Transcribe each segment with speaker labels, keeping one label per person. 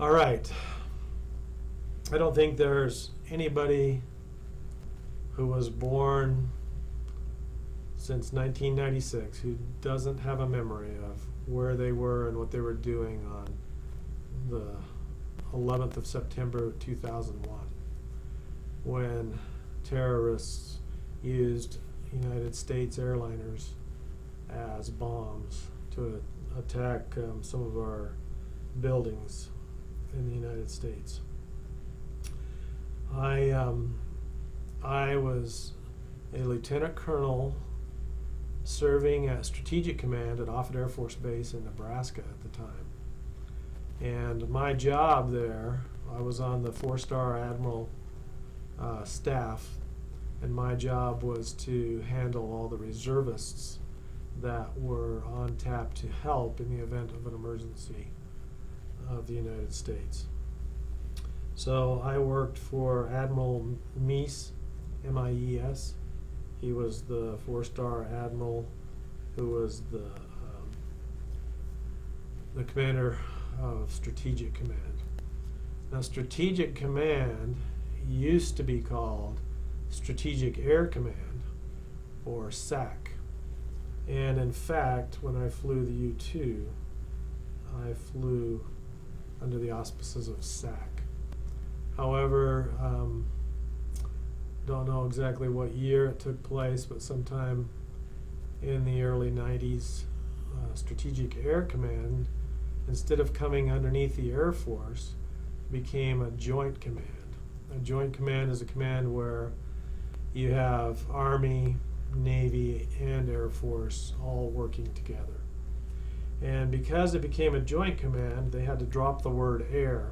Speaker 1: All right. I don't think there's anybody who was born since 1996 who doesn't have a memory of where they were and what they were doing on the 11th of September 2001 when terrorists used United States airliners as bombs to attack some of our buildings in the United States. I was a lieutenant colonel serving at Strategic Command at Offutt Air Force Base in Nebraska at the time. And my job there, I was on the 4-star Admiral staff, and my job was to handle all the reservists that were on tap to help in the event of an emergency of the United States. So I worked for Admiral Mies, M-I-E-S. He was the 4-star admiral who was the commander of Strategic Command. Now, Strategic Command used to be called Strategic Air Command, or SAC. And in fact, when I flew the U-2, I flew under the auspices of SAC. However, don't know exactly what year it took place, but sometime in the early 90s, Strategic Air Command, instead of coming underneath the Air Force, became a joint command. A joint command is a command where you have Army, Navy, and Air Force all working together. And because it became a joint command, they had to drop the word air.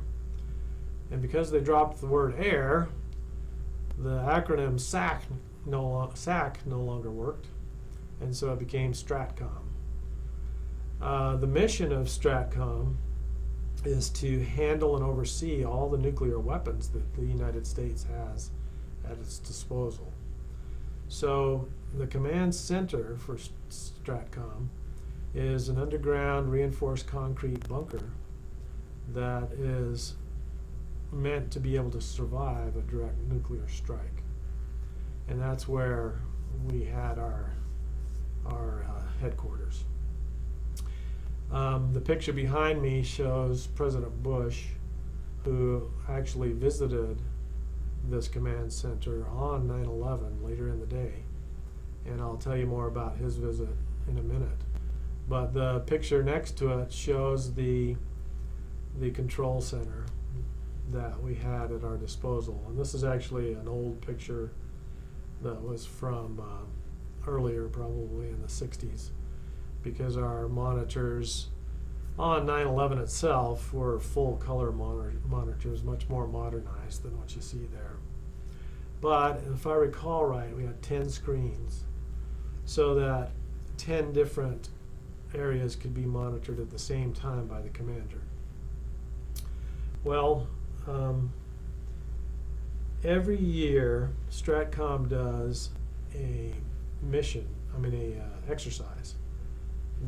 Speaker 1: And because they dropped the word air, the acronym SAC no longer worked, and so it became STRATCOM. The mission of STRATCOM is to handle and oversee all the nuclear weapons that the United States has at its disposal. So the command center for STRATCOM is an underground reinforced concrete bunker that is meant to be able to survive a direct nuclear strike. And that's where we had our headquarters. The picture behind me shows President Bush, who actually visited this command center on 9/11 later in the day. And I'll tell you more about his visit in a minute. But the picture next to it shows the control center that we had at our disposal. And this is actually an old picture that was from earlier, probably in the 60s, because our monitors on 9/11 itself were full color monitors, much more modernized than what you see there. But if I recall right, we had 10 screens so that 10 different areas could be monitored at the same time by the commander. Well, every year STRATCOM does a exercise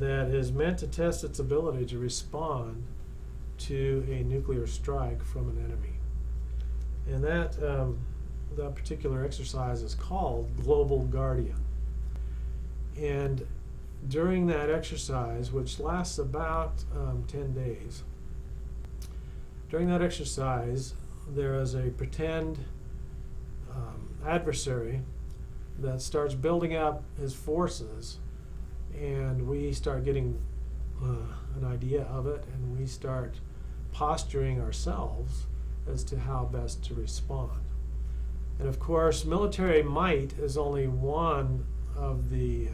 Speaker 1: that is meant to test its ability to respond to a nuclear strike from an enemy. And that particular exercise is called Global Guardian. And during that exercise, which lasts about 10 days, during that exercise, there is a pretend adversary that starts building up his forces, and we start getting an idea of it, and we start posturing ourselves as to how best to respond. And of course, military might is only one of the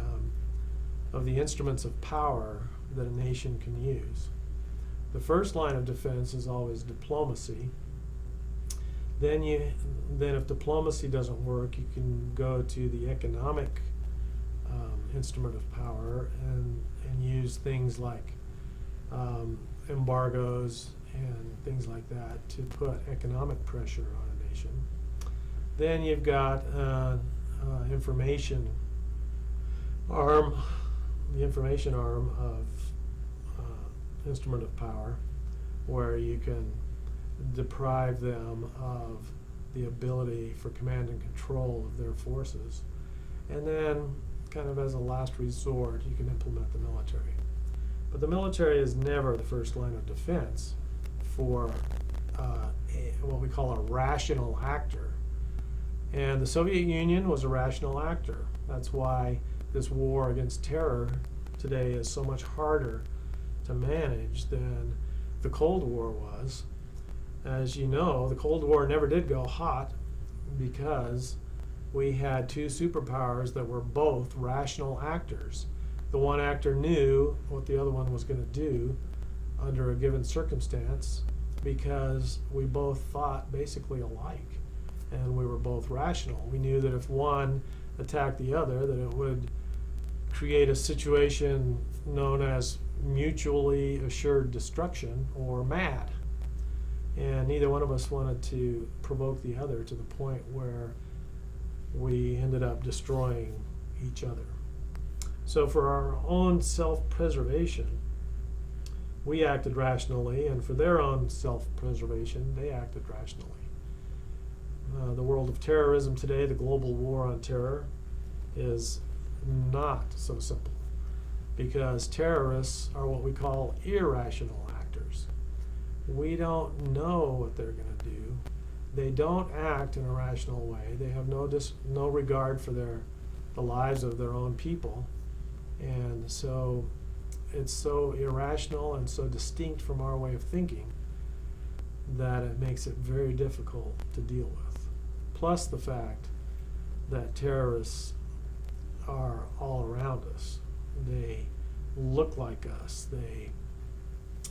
Speaker 1: instruments of power that a nation can use. The first line of defense is always diplomacy. Then if diplomacy doesn't work, you can go to the economic instrument of power and use things like embargoes and things like that to put economic pressure on a nation. Then you've got information arm, the information arm of instrument of power, where you can deprive them of the ability for command and control of their forces. And then, kind of as a last resort, you can implement the military. But the military is never the first line of defense for what we call a rational actor. And the Soviet Union was a rational actor. That's why this war against terror today is so much harder to manage than the Cold War was. As you know, the Cold War never did go hot because we had two superpowers that were both rational actors. The one actor knew what the other one was going to do under a given circumstance because we both thought basically alike, and we were both rational. We knew that if one attacked the other, that it would create a situation known as mutually assured destruction, or MAD. And neither one of us wanted to provoke the other to the point where we ended up destroying each other. So for our own self-preservation, we acted rationally, and for their own self-preservation, they acted rationally. The world of terrorism today, the global war on terror, is not so simple, because terrorists are what we call irrational actors. We don't know what they're going to do. They don't act in a rational way. They have no regard for the lives of their own people. And so it's so irrational and so distinct from our way of thinking that it makes it very difficult to deal with. Plus the fact that terrorists are all around us. They look like us. They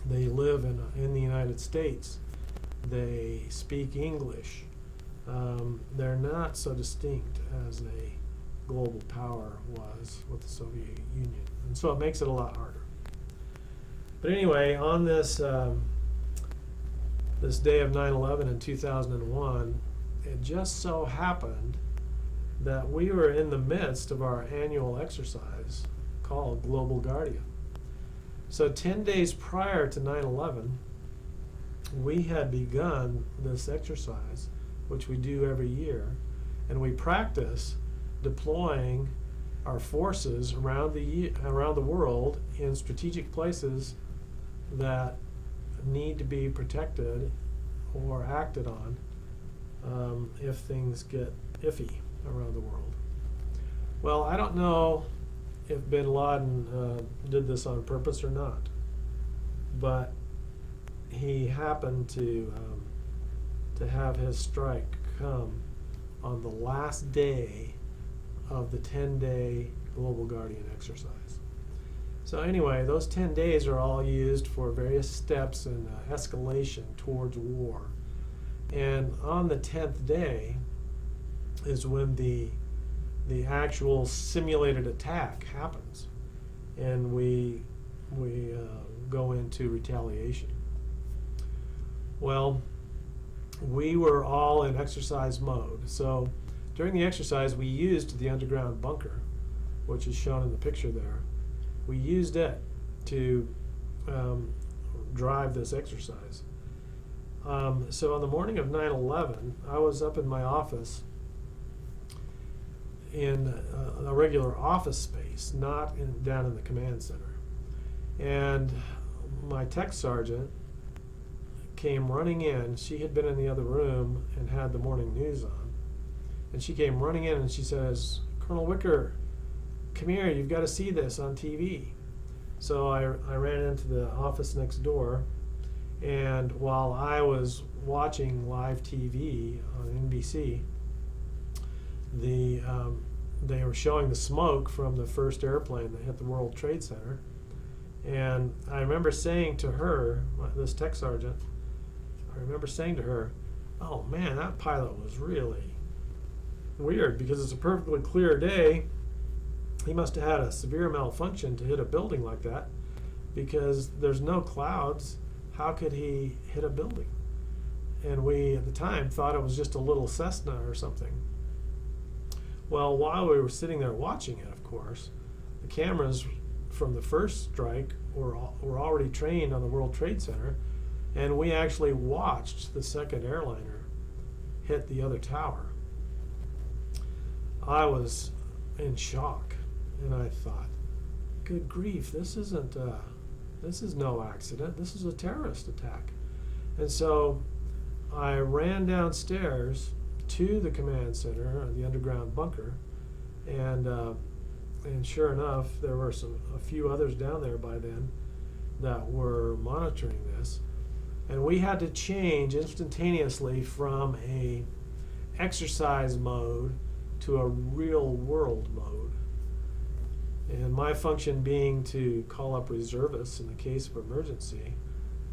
Speaker 1: live in the United States. They speak English. They're not so distinct as a global power was with the Soviet Union. And so it makes it a lot harder. But anyway, on this this day of 9/11 in 2001, it just so happened that we were in the midst of our annual exercise called Global Guardian. So 10 days prior to 9/11, we had begun this exercise, which we do every year, and we practice deploying our forces around the world in strategic places that need to be protected or acted on if things get iffy around the world. Well, I don't know if bin Laden did this on purpose or not, but he happened to have his strike come on the last day of the 10-day Global Guardian exercise. So anyway, those 10 days are all used for various steps in escalation towards war. And on the 10th day is when the actual simulated attack happens, and we go into retaliation. Well, we were all in exercise mode. So during the exercise, we used the underground bunker, which is shown in the picture there. We used it to drive this exercise. So on the morning of 9/11, I was up in my office in a regular office space, not down in the command center. And my tech sergeant came running in. She had been in the other room and had the morning news on. And she came running in and she says, "Colonel Whicker, come here, you've got to see this on TV." So I ran into the office next door, and while I was watching live TV on NBC, they were showing the smoke from the first airplane that hit the World Trade Center. And I remember saying to her, this tech sergeant, I remember saying to her, "Oh man, that pilot was really weird, because it's a perfectly clear day. He must have had a severe malfunction to hit a building like that, because there's no clouds. How could he hit a building?" And we, at the time, thought it was just a little Cessna or something. Well, while we were sitting there watching it, of course, the cameras from the first strike were already trained on the World Trade Center, And we actually watched the second airliner hit the other tower. I was in shock, and I thought, good grief, this is no accident, this is a terrorist attack. And so I ran downstairs to the command center, the underground bunker, and sure enough, there were a few others down there by then that were monitoring this. And we had to change instantaneously from a exercise mode to a real world mode. And my function being to call up reservists in the case of emergency,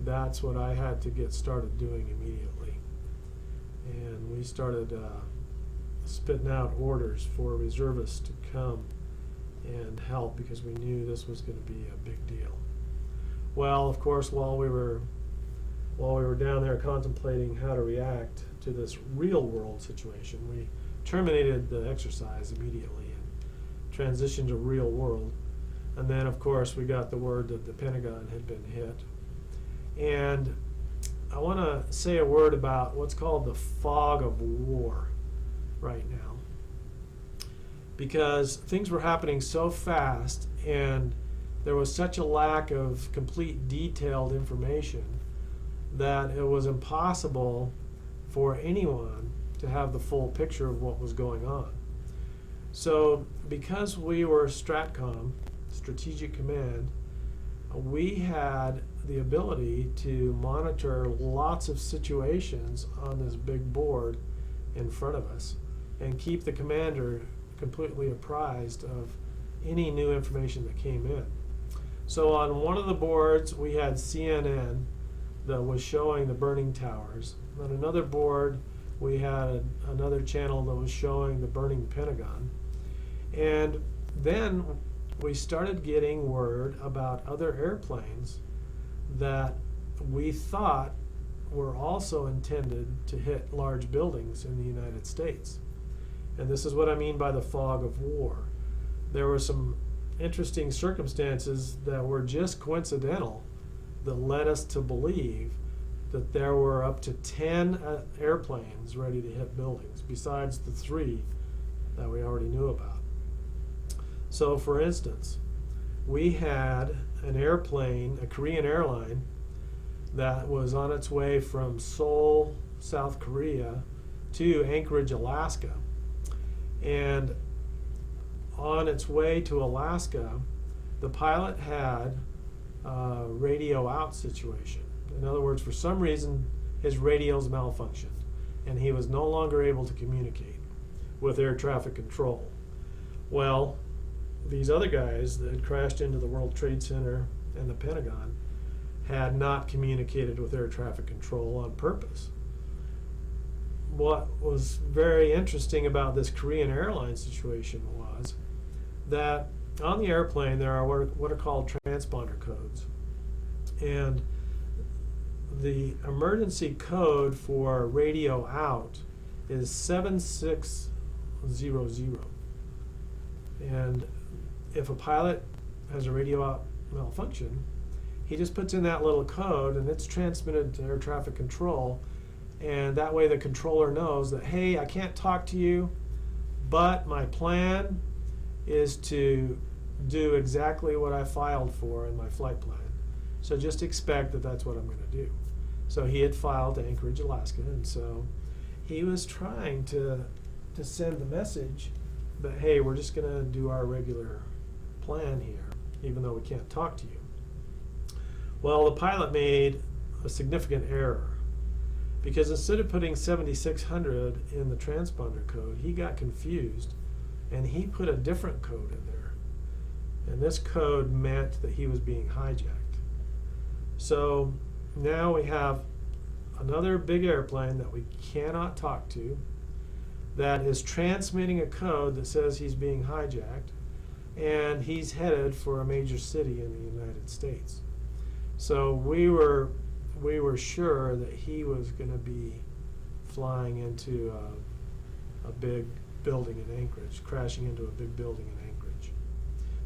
Speaker 1: that's what I had to get started doing immediately. And we started spitting out orders for reservists to come and help because we knew this was going to be a big deal. Well, of course, while we were down there contemplating how to react to this real world situation, we terminated the exercise immediately and transitioned to real world. And then, of course, we got the word that the Pentagon had been hit. And I want to say a word about what's called the fog of war right now, because things were happening so fast and there was such a lack of complete detailed information that it was impossible for anyone to have the full picture of what was going on. So because we were STRATCOM, Strategic Command, we had the ability to monitor lots of situations on this big board in front of us and keep the commander completely apprised of any new information that came in. So on one of the boards we had CNN that was showing the burning towers. On another board we had another channel that was showing the burning Pentagon. And then we started getting word about other airplanes that we thought were also intended to hit large buildings in the United States. And this is what I mean by the fog of war. There were some interesting circumstances that were just coincidental that led us to believe that there were up to 10 airplanes ready to hit buildings, besides the 3 that we already knew about. So, for instance, we had an airplane, a Korean airline, that was on its way from Seoul, South Korea, to Anchorage, Alaska. And on its way to Alaska, the pilot had a radio out situation. In other words, for some reason, his radios malfunctioned, and he was no longer able to communicate with air traffic control. Well, these other guys that had crashed into the World Trade Center and the Pentagon had not communicated with air traffic control on purpose. What was very interesting about this Korean airline situation was that on the airplane there are what are called transponder codes. And the emergency code for radio out is 7600. And if a pilot has a radio out malfunction, he just puts in that little code and it's transmitted to air traffic control, and that way the controller knows that, hey, I can't talk to you, but my plan is to do exactly what I filed for in my flight plan. So just expect that that's what I'm going to do. So he had filed to Anchorage, Alaska, and so he was trying to send the message that, hey, we're just going to do our regular plan here, even though we can't talk to you. Well, the pilot made a significant error, because instead of putting 7600 in the transponder code, he got confused and he put a different code in there. And this code meant that he was being hijacked. So now we have another big airplane that we cannot talk to that is transmitting a code that says he's being hijacked, and he's headed for a major city in the United States. So we were sure that he was going to be flying into a big building in Anchorage, crashing into a big building in Anchorage.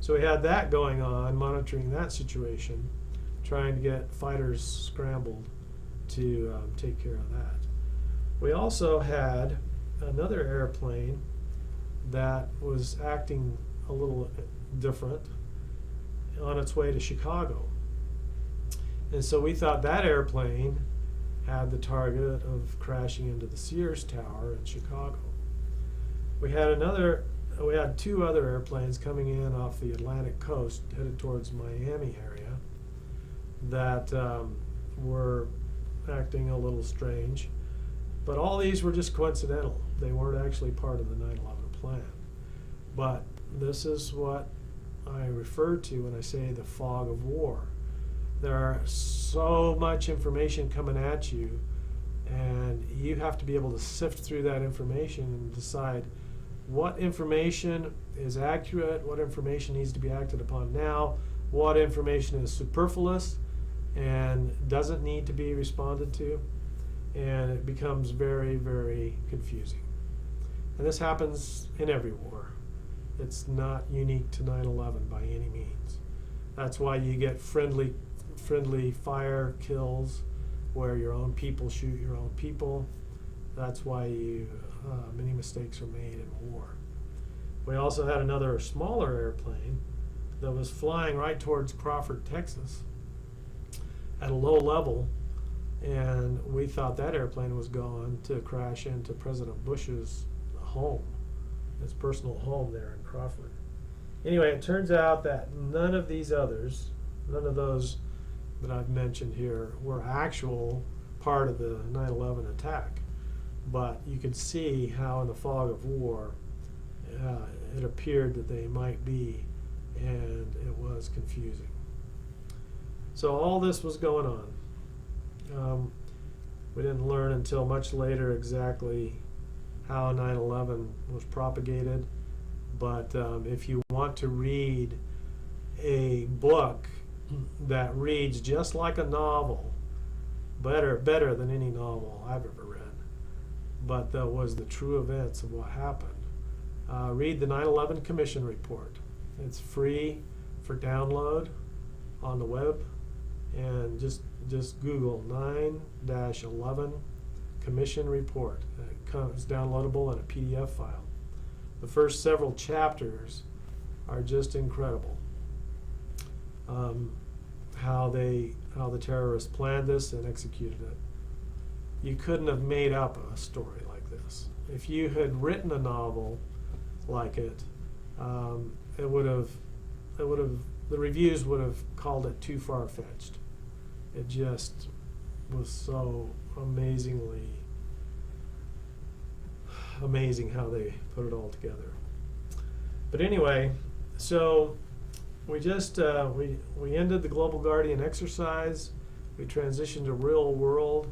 Speaker 1: So we had that going on, monitoring that situation, trying to get fighters scrambled to take care of that. We also had another airplane that was acting a little different on its way to Chicago. And so we thought that airplane had the target of crashing into the Sears Tower in Chicago. We had two other airplanes coming in off the Atlantic coast headed towards Miami area that were acting a little strange. But all these were just coincidental. They weren't actually part of the 9/11 plan. But this is what I refer to when I say the fog of war. There are so much information coming at you, and you have to be able to sift through that information and decide what information is accurate, what information needs to be acted upon now, what information is superfluous and doesn't need to be responded to, and it becomes very, very confusing. And this happens in every war. It's not unique to 9/11 by any means. That's why you get friendly fire kills where your own people shoot your own people. That's why many mistakes are made in war. We also had another smaller airplane that was flying right towards Crawford, Texas at a low level, and we thought that airplane was going to crash into President Bush's home, his personal home there in Crawford. Anyway, it turns out that none of those that I've mentioned here were actual part of the 9/11 attack. But you could see how in the fog of war it appeared that they might be, and it was confusing. So all this was going on. We didn't learn until much later exactly how 9/11 was propagated, but if you want to read a book that reads just like a novel, better than any novel I've ever read, but that was the true events of what happened, read the 9/11 Commission Report. It's free for download on the web, and just Google 9/11 Commission Report. It comes downloadable in a PDF file. The first several chapters are just incredible. How the terrorists planned this and executed it. You couldn't have made up a story like this. If you had written a novel like it, the reviews would have called it too far-fetched. It just was so amazing how they put it all together. But anyway, so we just we ended the Global Guardian exercise. We transitioned to real world,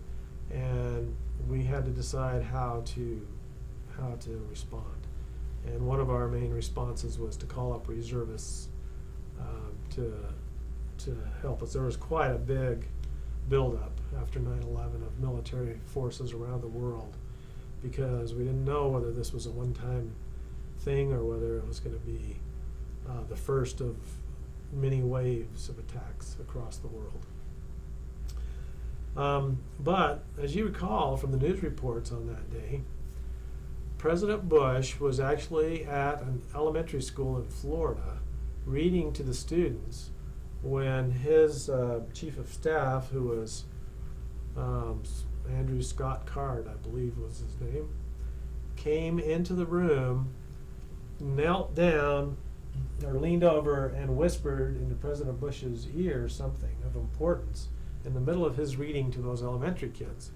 Speaker 1: and we had to decide how to respond. And one of our main responses was to call up reservists to help us. There was quite a big buildup after 9/11 of military forces around the world, because we didn't know whether this was a one-time thing or whether it was going to be the first of many waves of attacks across the world. But as you recall from the news reports on that day, President Bush was actually at an elementary school in Florida reading to the students when his chief of staff, who was Andrew Scott Card, I believe was his name, came into the room, knelt down, or leaned over and whispered into President Bush's ear something of importance in the middle of his reading to those elementary kids.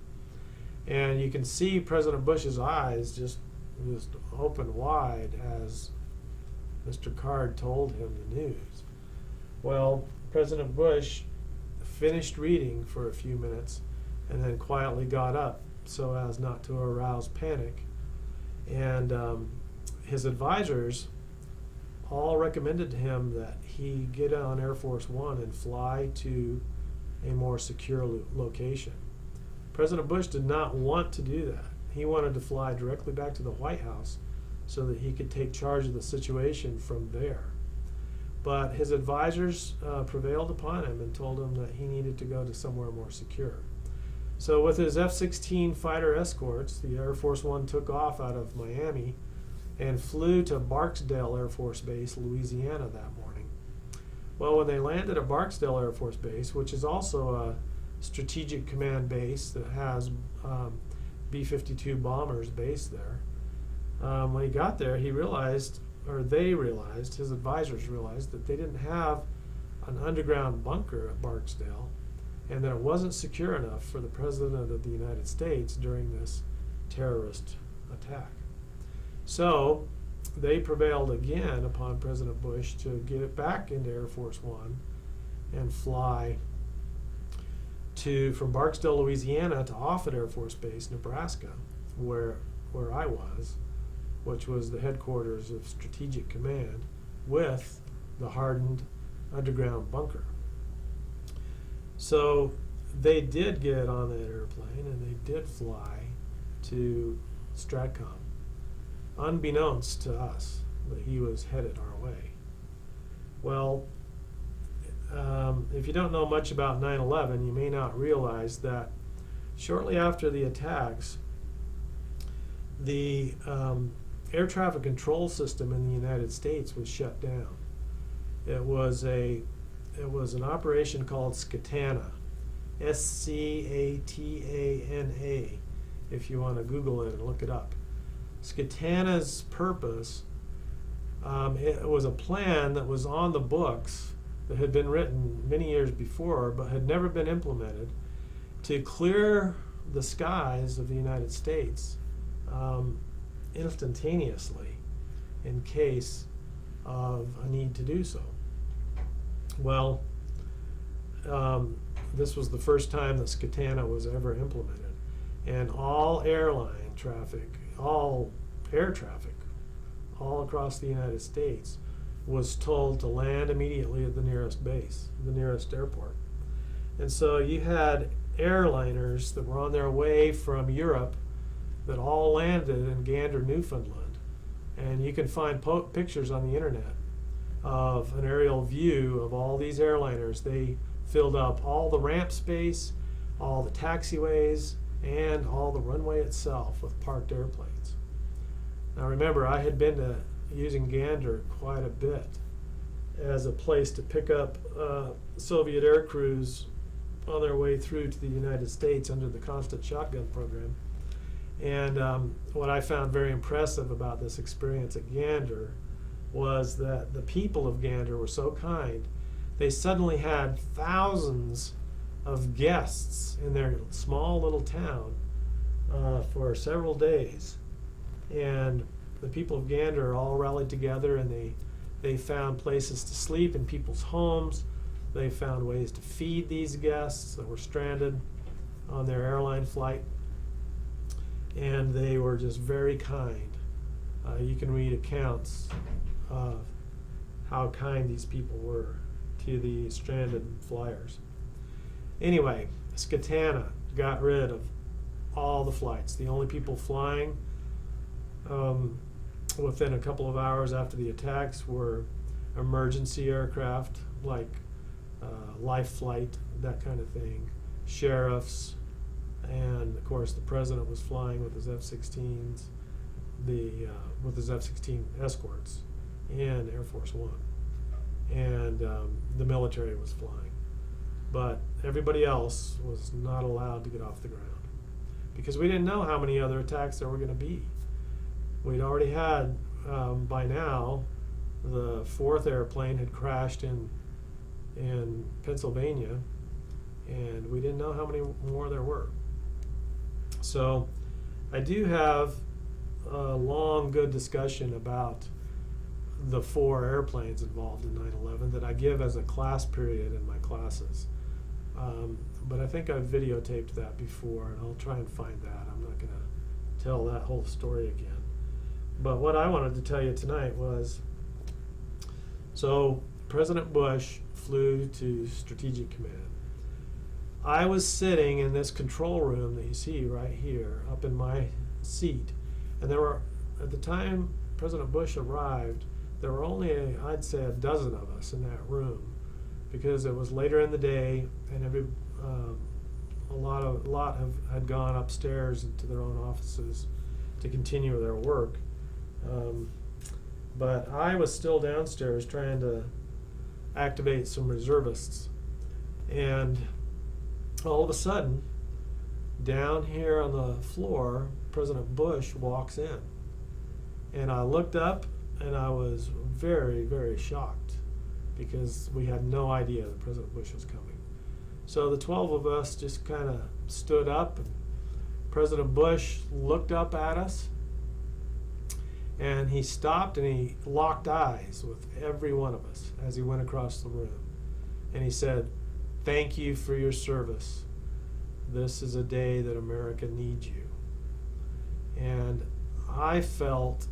Speaker 1: And you can see President Bush's eyes just open wide as Mr. Card told him the news. Well, President Bush finished reading for a few minutes and then quietly got up so as not to arouse panic. And his advisors all recommended to him that he get on Air Force One and fly to a more secure location. President Bush did not want to do that. He wanted to fly directly back to the White House so that he could take charge of the situation from there. But his advisors prevailed upon him and told him that he needed to go to somewhere more secure. So with his F-16 fighter escorts, the Air Force One took off out of Miami and flew to Barksdale Air Force Base, Louisiana that morning. Well, when they landed at Barksdale Air Force Base, which is also a strategic command base that has B-52 bombers based there, when he got there, he realized, or they realized, his advisors realized, that they didn't have an underground bunker at Barksdale, and that it wasn't secure enough for the President of the United States during this terrorist attack. So they prevailed again upon President Bush to get it back into Air Force One and fly from Barksdale, Louisiana to Offutt Air Force Base, Nebraska, where I was, which was the headquarters of Strategic Command, with the hardened underground bunker. So they did get on that airplane and they did fly to Stratcom, unbeknownst to us that he was headed our way. Well, if you don't know much about 9/11, you may not realize that shortly after the attacks, the air traffic control system in the United States was shut down. It was an operation called SCATANA, SCATANA, if you want to Google it and look it up. SCATANA's purpose, it was a plan that was on the books that had been written many years before but had never been implemented to clear the skies of the United States instantaneously in case of a need to do so. Well, this was the first time that SCATANA was ever implemented, and all airline traffic, all air traffic, all across the United States was told to land immediately at the nearest base, the nearest airport. And so you had airliners that were on their way from Europe that all landed in Gander, Newfoundland. And you can find pictures on the internet of an aerial view of all these airliners. They filled up all the ramp space, all the taxiways, and all the runway itself with parked airplanes. Now remember, I had been to using Gander quite a bit as a place to pick up Soviet air crews on their way through to the United States under the Constant Shotgun program. And what I found very impressive about this experience at Gander was that the people of Gander were so kind. They suddenly had thousands of guests in their small little town for several days. And the people of Gander all rallied together, and they found places to sleep in people's homes. They found ways to feed these guests that were stranded on their airline flight. And they were just very kind. You can read accounts of how kind these people were to the stranded flyers. Anyway, SCATANA got rid of all the flights. The only people flying within a couple of hours after the attacks were emergency aircraft like Life Flight, that kind of thing, sheriffs, and of course the president was flying with his F-16s, with his F-16 escorts in Air Force One, and the military was flying. But everybody else was not allowed to get off the ground because we didn't know how many other attacks there were going to be. We'd already had, by now, the fourth airplane had crashed in Pennsylvania, and we didn't know how many more there were. So I do have a long, good discussion about the 4 airplanes involved in 9/11 that I give as a class period in my classes. But I think I've videotaped that before, and I'll try and find that. I'm not going to tell that whole story again. But what I wanted to tell you tonight was, so President Bush flew to Strategic Command. I was sitting in this control room that you see right here, up in my seat, and there were, at the time President Bush arrived, there were only, I'd say, a dozen of us in that room, because it was later in the day, and had gone upstairs into their own offices to continue their work. But I was still downstairs trying to activate some reservists. And all of a sudden, down here on the floor, President Bush walks in. And I looked up and I was very, very shocked because we had no idea that President Bush was coming. So the 12 of us just kind of stood up, and President Bush looked up at us, and he stopped and he locked eyes with every one of us as he went across the room. And he said, "Thank you for your service. This is a day that America needs you." And I felt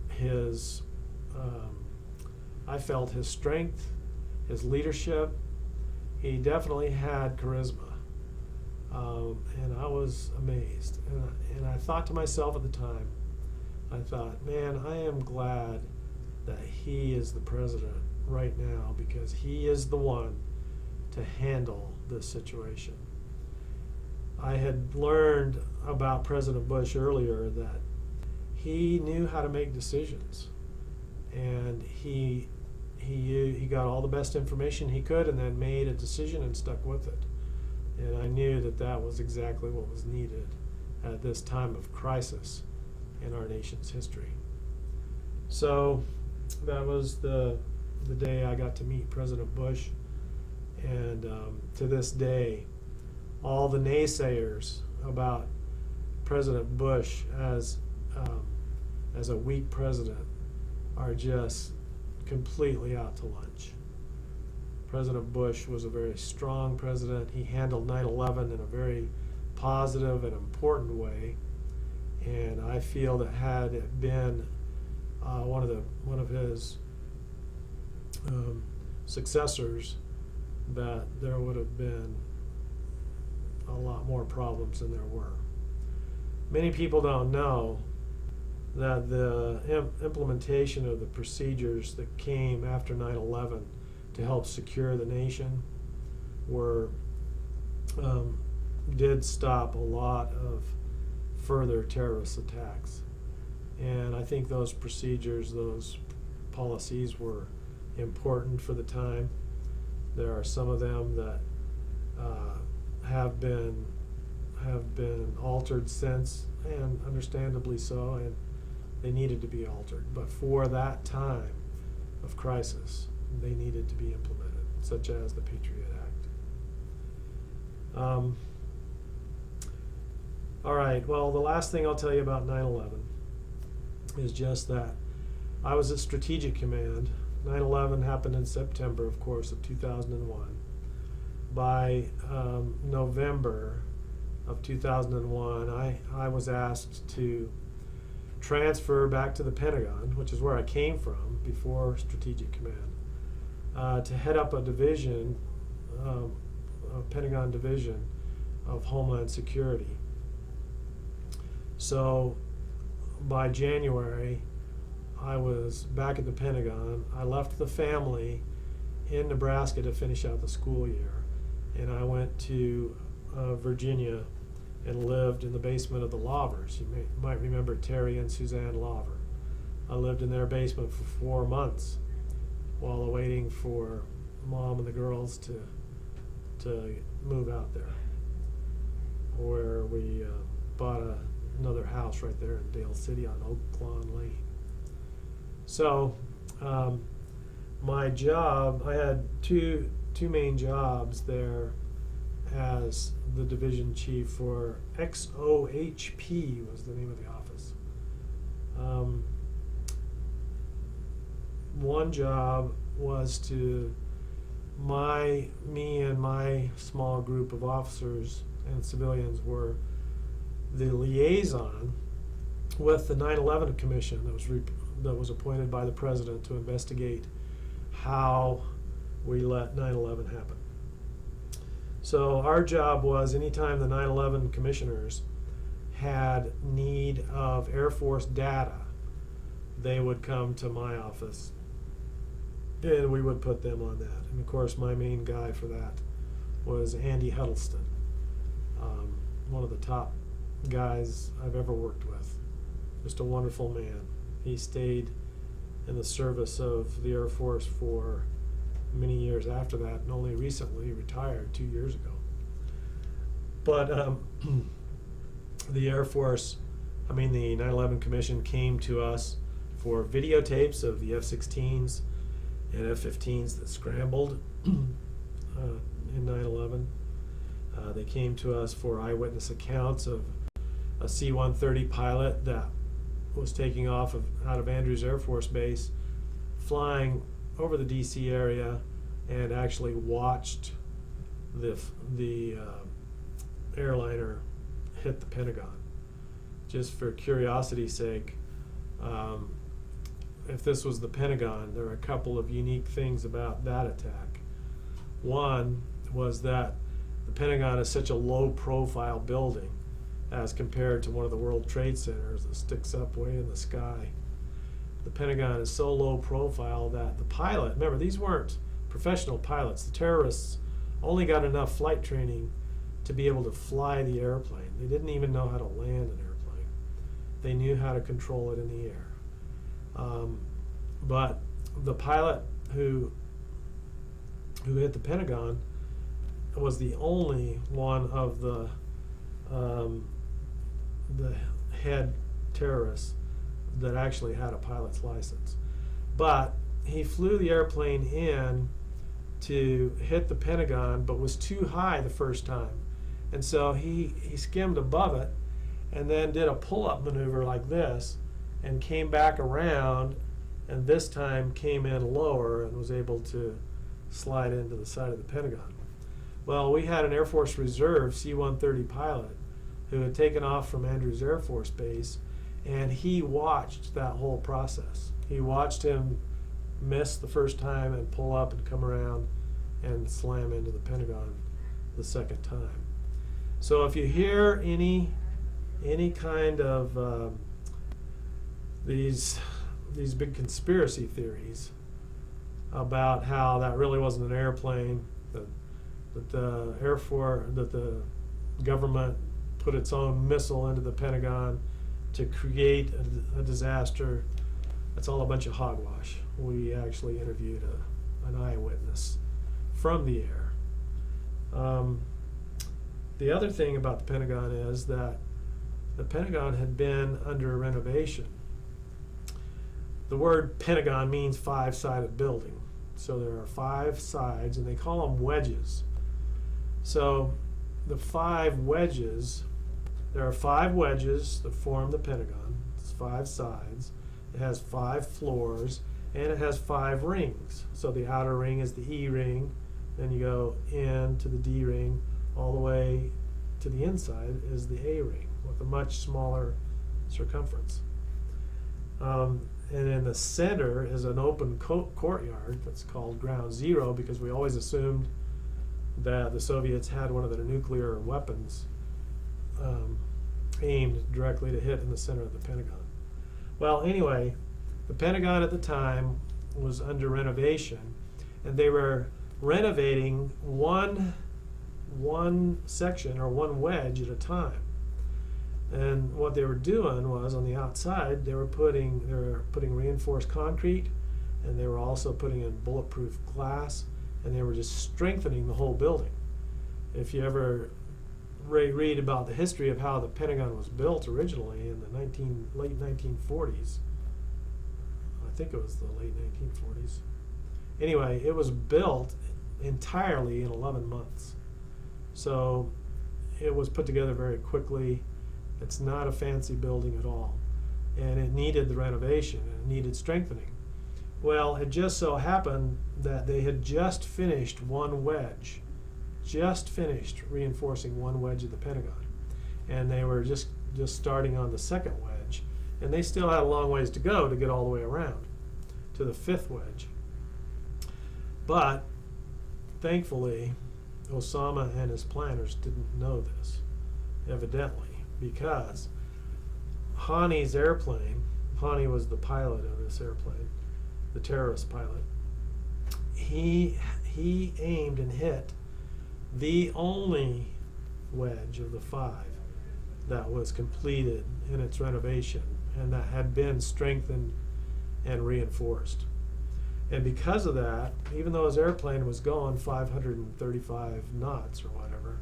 Speaker 1: his strength, his leadership. He definitely had charisma, and I was amazed. And I thought to myself at the time, I thought, man, I am glad that he is the president right now, because he is the one to handle this situation. I had learned about President Bush earlier that he knew how to make decisions, and he got all the best information he could and then made a decision and stuck with it. And I knew that that was exactly what was needed at this time of crisis in our nation's history. So that was the day I got to meet President Bush, and to this day, all the naysayers about President Bush as a weak president are just completely out to lunch. President Bush was a very strong president. He handled 9/11 in a very positive and important way, and I feel that had it been one of his successors, that there would have been a lot more problems than there were. Many people don't know that the implementation of the procedures that came after 9/11 to help secure the nation did stop a lot of further terrorist attacks. And I think those procedures, those policies were important for the time. There are some of them that have been altered since, and understandably so, and they needed to be altered. But for that time of crisis, they needed to be implemented, such as the Patriot Act. All right, well, the last thing I'll tell you about 9/11 is just that I was at Strategic Command. 9/11 happened in September, of course, of 2001. By November of 2001, I was asked to transfer back to the Pentagon, which is where I came from before Strategic Command, to head up a division, a Pentagon division of Homeland Security. So by January, I was back at the Pentagon. I left the family in Nebraska to finish out the school year, and I went to Virginia and lived in the basement of the Lovers. You might remember Terry and Suzanne Lover. I lived in their basement for 4 months while awaiting for Mom and the girls to move out there, where we bought another house right there in Dale City on Oak Lawn Lane. So my job, I had two main jobs there as the division chief for XOHP was the name of the office. One job was to me and my small group of officers and civilians were the liaison with the 9/11 Commission that was appointed by the President to investigate how we let 9/11 happen. So our job was, anytime the 9/11 commissioners had need of Air Force data, they would come to my office and we would put them on that. And of course, my main guy for that was Andy Huddleston. One of the top guys I've ever worked with. Just a wonderful man. He stayed in the service of the Air Force for many years after that, and only recently retired 2 years ago. But the Air Force, the 9/11 Commission came to us for videotapes of the F-16s and F-15s that scrambled in 9/11. They came to us for eyewitness accounts of a C-130 pilot that was taking off out of Andrews Air Force Base, flying over the D.C. area, and actually watched the airliner hit the Pentagon. Just for curiosity's sake, if this was the Pentagon, there are a couple of unique things about that attack. One was that the Pentagon is such a low-profile building as compared to one of the World Trade Centers that sticks up way in the sky. The Pentagon is so low profile that the pilot, remember, these weren't professional pilots. The terrorists only got enough flight training to be able to fly the airplane. They didn't even know how to land an airplane. They knew how to control it in the air. But the pilot who hit the Pentagon was the only one of the head terrorists that actually had a pilot's license. But he flew the airplane in to hit the Pentagon, but was too high the first time. And so he skimmed above it and then did a pull-up maneuver like this and came back around, and this time came in lower and was able to slide into the side of the Pentagon. Well, we had an Air Force Reserve C-130 pilot who had taken off from Andrews Air Force Base, and he watched that whole process. He watched him miss the first time and pull up and come around and slam into the Pentagon the second time. So if you hear any kind of these big conspiracy theories about how that really wasn't an airplane, that the Air Force, that the government put its own missile into the Pentagon to create a disaster, that's all a bunch of hogwash. We actually interviewed an eyewitness from the air. The other thing about the Pentagon is that the Pentagon had been under renovation. The word Pentagon means five-sided building. So there are 5 sides, and they call them wedges. So the 5 wedges, there are 5 wedges that form the Pentagon. It's 5 sides. It has 5 floors, and it has 5 rings. So the outer ring is the E ring, then you go into the D ring, all the way to the inside is the A ring with a much smaller circumference. And in the center is an open courtyard that's called Ground Zero, because we always assumed that the Soviets had one of their nuclear weapons aimed directly to hit in the center of the Pentagon. Well, anyway, the Pentagon at the time was under renovation, and they were renovating one section or one wedge at a time. And what they were doing was, on the outside, they were putting reinforced concrete, and they were also putting in bulletproof glass, and they were just strengthening the whole building. If you ever read about the history of how the Pentagon was built originally in the late 1940s, I think it was the late 1940s. Anyway, it was built entirely in 11 months. So it was put together very quickly. It's not a fancy building at all. And it needed the renovation, and it needed strengthening. Well, it just so happened that they had just finished reinforcing one wedge of the Pentagon. And they were just starting on the second wedge. And they still had a long ways to go to get all the way around to the 5th wedge. But thankfully, Osama and his planners didn't know this, evidently, because Hani's airplane, Hani was the pilot of this airplane, the terrorist pilot, he aimed and hit the only wedge of the 5 that was completed in its renovation and that had been strengthened and reinforced. And because of that, even though his airplane was going 535 knots or whatever,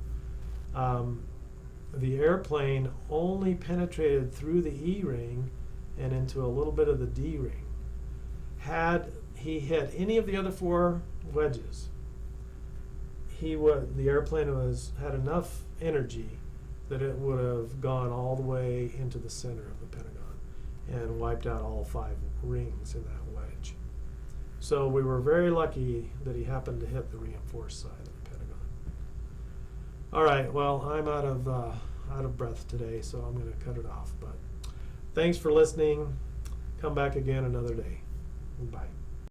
Speaker 1: the airplane only penetrated through the E ring and into a little bit of the D ring. Had he hit any of the other 4 wedges, the airplane had enough energy that it would have gone all the way into the center of the Pentagon and wiped out all 5 rings in that wedge. So we were very lucky that he happened to hit the reinforced side of the Pentagon. All right, well, I'm out of breath today, so I'm going to cut it off. But thanks for listening. Come back again another day. Bye.